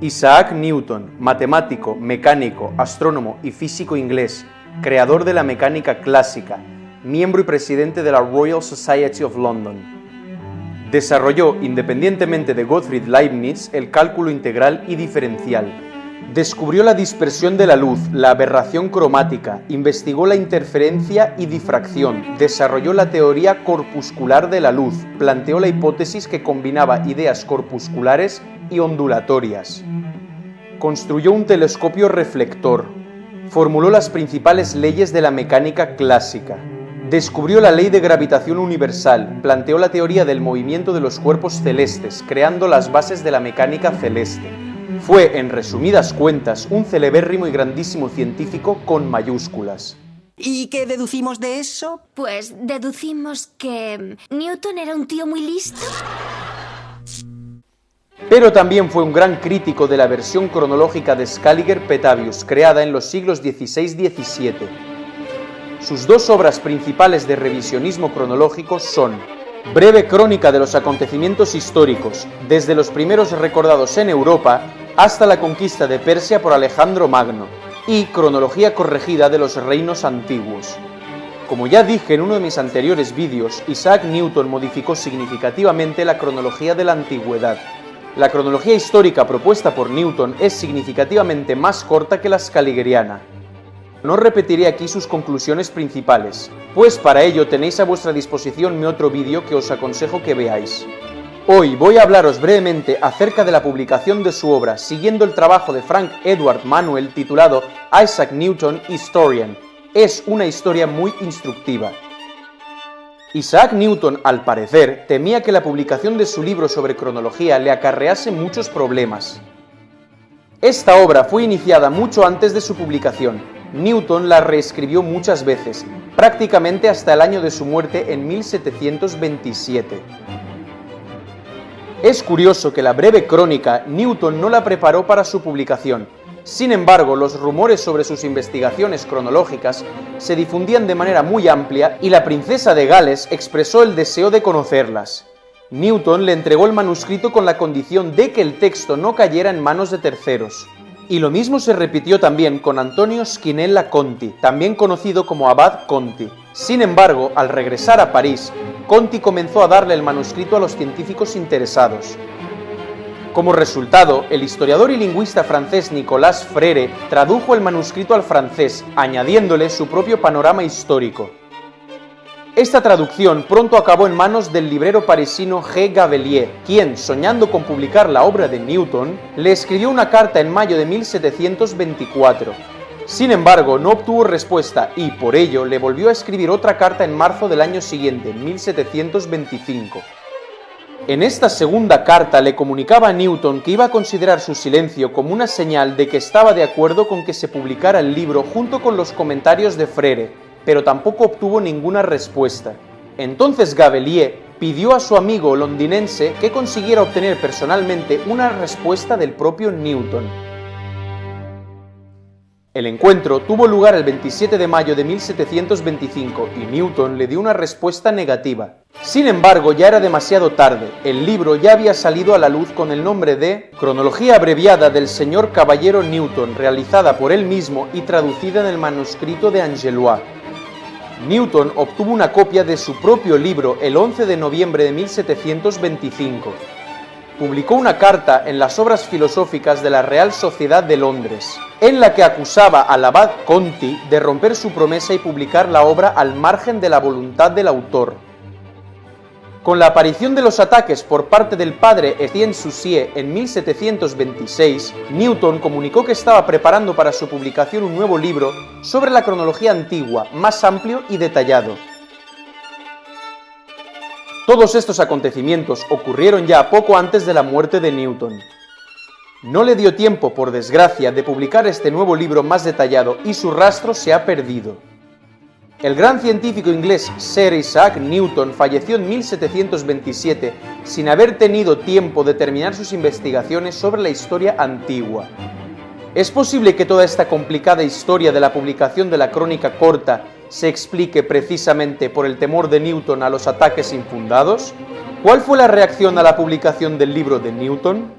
Isaac Newton, matemático, mecánico, astrónomo y físico inglés, creador de la mecánica clásica, miembro y presidente de la Royal Society of London. Desarrolló, independientemente de Gottfried Leibniz, el cálculo integral y diferencial. Descubrió la dispersión de la luz, la aberración cromática, investigó la interferencia y difracción, desarrolló la teoría corpuscular de la luz, planteó la hipótesis que combinaba ideas corpusculares y ondulatorias. Construyó un telescopio reflector, formuló las principales leyes de la mecánica clásica, descubrió la ley de gravitación universal, planteó la teoría del movimiento de los cuerpos celestes, creando las bases de la mecánica celeste. Fue, en resumidas cuentas, un celebérrimo y grandísimo científico con mayúsculas. ¿Y qué deducimos de eso? Pues deducimos que Newton era un tío muy listo. Pero también fue un gran crítico de la versión cronológica de Scaliger-Petavius, creada en los siglos XVI y XVII. Sus dos obras principales de revisionismo cronológico son Breve crónica de los acontecimientos históricos, desde los primeros recordados en Europa hasta la conquista de Persia por Alejandro Magno, y Cronología corregida de los reinos antiguos. Como ya dije en uno de mis anteriores vídeos, Isaac Newton modificó significativamente la cronología de la antigüedad. La cronología histórica propuesta por Newton es significativamente más corta que la scaligeriana. No repetiré aquí sus conclusiones principales, pues para ello tenéis a vuestra disposición mi otro vídeo que os aconsejo que veáis. Hoy voy a hablaros brevemente acerca de la publicación de su obra, siguiendo el trabajo de Frank Edward Manuel titulado Isaac Newton Historian. Es una historia muy instructiva. Isaac Newton, al parecer, temía que la publicación de su libro sobre cronología le acarrease muchos problemas. Esta obra fue iniciada mucho antes de su publicación. Newton la reescribió muchas veces, prácticamente hasta el año de su muerte en 1727. Es curioso que la breve crónica Newton no la preparó para su publicación. Sin embargo, los rumores sobre sus investigaciones cronológicas se difundían de manera muy amplia y la princesa de Gales expresó el deseo de conocerlas. Newton le entregó el manuscrito con la condición de que el texto no cayera en manos de terceros. Y lo mismo se repitió también con Antonio Schinella Conti, también conocido como Abad Conti. Sin embargo, al regresar a París, Conti comenzó a darle el manuscrito a los científicos interesados. Como resultado, el historiador y lingüista francés Nicolas Frere tradujo el manuscrito al francés, añadiéndole su propio panorama histórico. Esta traducción pronto acabó en manos del librero parisino G. Gabelier, quien, soñando con publicar la obra de Newton, le escribió una carta en mayo de 1724. Sin embargo, no obtuvo respuesta y, por ello, le volvió a escribir otra carta en marzo del año siguiente, 1725. En esta segunda carta le comunicaba a Newton que iba a considerar su silencio como una señal de que estaba de acuerdo con que se publicara el libro junto con los comentarios de Frere, pero tampoco obtuvo ninguna respuesta. Entonces Gabelier pidió a su amigo londinense que consiguiera obtener personalmente una respuesta del propio Newton. El encuentro tuvo lugar el 27 de mayo de 1725 y Newton le dio una respuesta negativa. Sin embargo, ya era demasiado tarde. El libro ya había salido a la luz con el nombre de Cronología abreviada del señor Caballero Newton, realizada por él mismo y traducida en el manuscrito de Angelois. Newton obtuvo una copia de su propio libro el 11 de noviembre de 1725. Publicó una carta en las obras filosóficas de la Real Sociedad de Londres, en la que acusaba al abad Conti de romper su promesa y publicar la obra al margen de la voluntad del autor. Con la aparición de los ataques por parte del padre Etienne Soucier en 1726, Newton comunicó que estaba preparando para su publicación un nuevo libro sobre la cronología antigua, más amplio y detallado. Todos estos acontecimientos ocurrieron ya poco antes de la muerte de Newton. No le dio tiempo, por desgracia, de publicar este nuevo libro más detallado y su rastro se ha perdido. El gran científico inglés Sir Isaac Newton falleció en 1727 sin haber tenido tiempo de terminar sus investigaciones sobre la historia antigua. ¿Es posible que toda esta complicada historia de la publicación de la crónica corta se explique precisamente por el temor de Newton a los ataques infundados? ¿Cuál fue la reacción a la publicación del libro de Newton?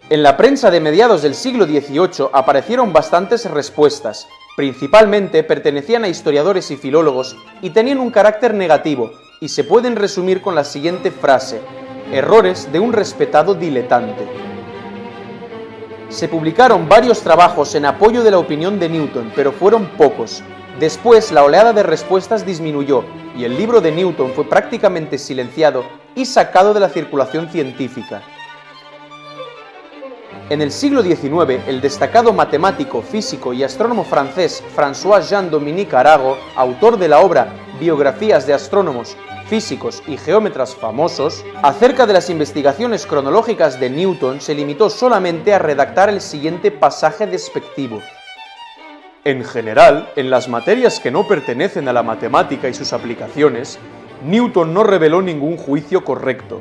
En la prensa de mediados del siglo XVIII aparecieron bastantes respuestas, principalmente pertenecían a historiadores y filólogos y tenían un carácter negativo, y se pueden resumir con la siguiente frase: errores de un respetado diletante. Se publicaron varios trabajos en apoyo de la opinión de Newton, pero fueron pocos. Después la oleada de respuestas disminuyó, y el libro de Newton fue prácticamente silenciado y sacado de la circulación científica. En el siglo XIX, el destacado matemático, físico y astrónomo francés François-Jean-Dominique Arago, autor de la obra Biografías de astrónomos, físicos y geómetras famosos, acerca de las investigaciones cronológicas de Newton se limitó solamente a redactar el siguiente pasaje despectivo: en general, en las materias que no pertenecen a la matemática y sus aplicaciones, Newton no reveló ningún juicio correcto.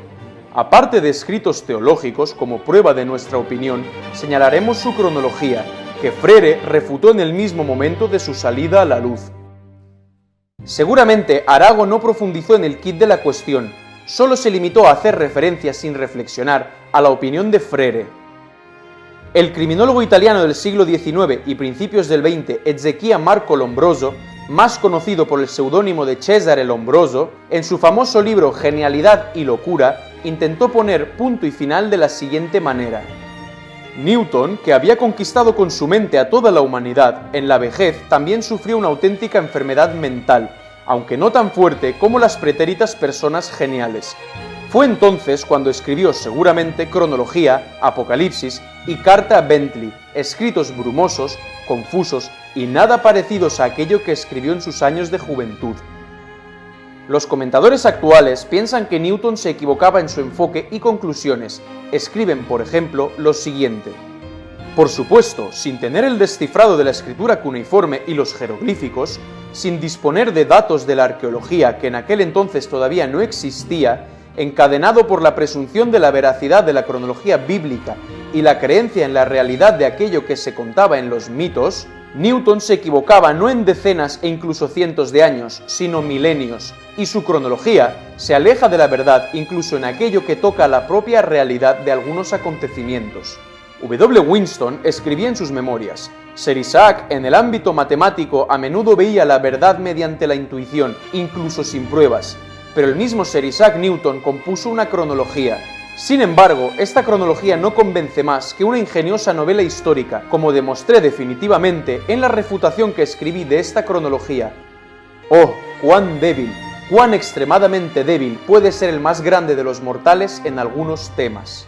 Aparte de escritos teológicos, como prueba de nuestra opinión, señalaremos su cronología, que Frere refutó en el mismo momento de su salida a la luz. Seguramente Arago no profundizó en el quid de la cuestión, solo se limitó a hacer referencia sin reflexionar a la opinión de Frere. El criminólogo italiano del siglo XIX y principios del XX, Ezechia Marco Lombroso, más conocido por el seudónimo de Cesare Lombroso, en su famoso libro Genialidad y locura, intentó poner punto y final de la siguiente manera: Newton, que había conquistado con su mente a toda la humanidad, en la vejez también sufrió una auténtica enfermedad mental, aunque no tan fuerte como las pretéritas personas geniales. Fue entonces cuando escribió seguramente Cronología, Apocalipsis y Carta a Bentley, escritos brumosos, confusos y nada parecidos a aquello que escribió en sus años de juventud. Los comentadores actuales piensan que Newton se equivocaba en su enfoque y conclusiones. Escriben, por ejemplo, lo siguiente: por supuesto, sin tener el descifrado de la escritura cuneiforme y los jeroglíficos, sin disponer de datos de la arqueología que en aquel entonces todavía no existía, encadenado por la presunción de la veracidad de la cronología bíblica y la creencia en la realidad de aquello que se contaba en los mitos, Newton se equivocaba no en decenas e incluso cientos de años, sino milenios, y su cronología se aleja de la verdad incluso en aquello que toca a la propia realidad de algunos acontecimientos. W. Winston escribía en sus memorias: Sir Isaac, en el ámbito matemático, a menudo veía la verdad mediante la intuición, incluso sin pruebas, pero el mismo Sir Isaac Newton compuso una cronología. Sin embargo, esta cronología no convence más que una ingeniosa novela histórica, como demostré definitivamente en la refutación que escribí de esta cronología. ¡Oh, cuán débil, cuán extremadamente débil puede ser el más grande de los mortales en algunos temas!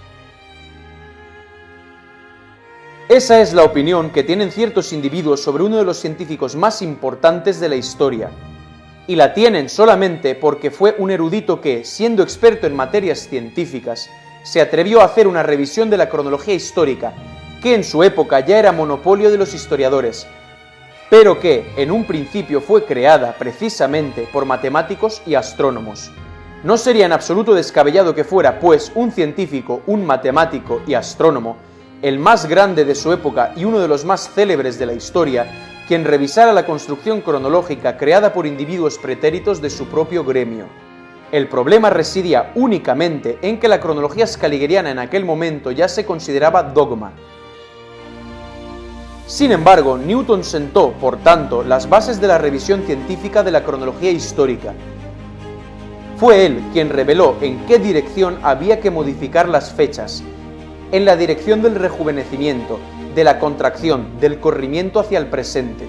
Esa es la opinión que tienen ciertos individuos sobre uno de los científicos más importantes de la historia. Y la tienen solamente porque fue un erudito que, siendo experto en materias científicas, se atrevió a hacer una revisión de la cronología histórica, que en su época ya era monopolio de los historiadores, pero que en un principio fue creada precisamente por matemáticos y astrónomos. No sería en absoluto descabellado que fuera, pues, un científico, un matemático y astrónomo, el más grande de su época y uno de los más célebres de la historia, quien revisara la construcción cronológica creada por individuos pretéritos de su propio gremio. El problema residía únicamente en que la cronología scaligeriana en aquel momento ya se consideraba dogma. Sin embargo, Newton sentó, por tanto, las bases de la revisión científica de la cronología histórica. Fue él quien reveló en qué dirección había que modificar las fechas, en la dirección del rejuvenecimiento, de la contracción, del corrimiento hacia el presente.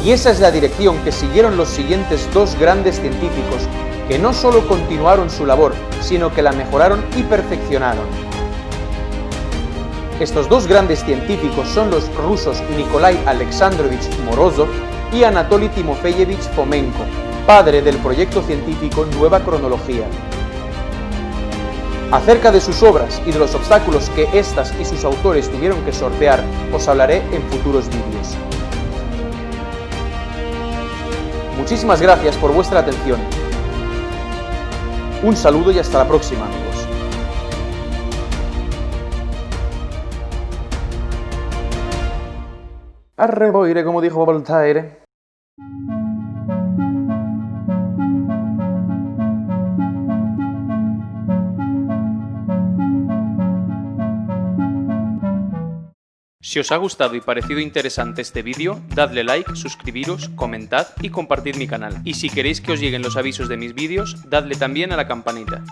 Y esa es la dirección que siguieron los siguientes dos grandes científicos, que no solo continuaron su labor, sino que la mejoraron y perfeccionaron. Estos dos grandes científicos son los rusos Nikolai Alexandrovich Morozov y Anatoly Timofeyevich Fomenko, padre del proyecto científico Nueva Cronología. Acerca de sus obras y de los obstáculos que éstas y sus autores tuvieron que sortear, os hablaré en futuros vídeos. Muchísimas gracias por vuestra atención. Un saludo y hasta la próxima, amigos. Arreboire, como dijo Voltaire. Si os ha gustado y parecido interesante este vídeo, dadle like, suscribiros, comentad y compartid mi canal. Y si queréis que os lleguen los avisos de mis vídeos, dadle también a la campanita.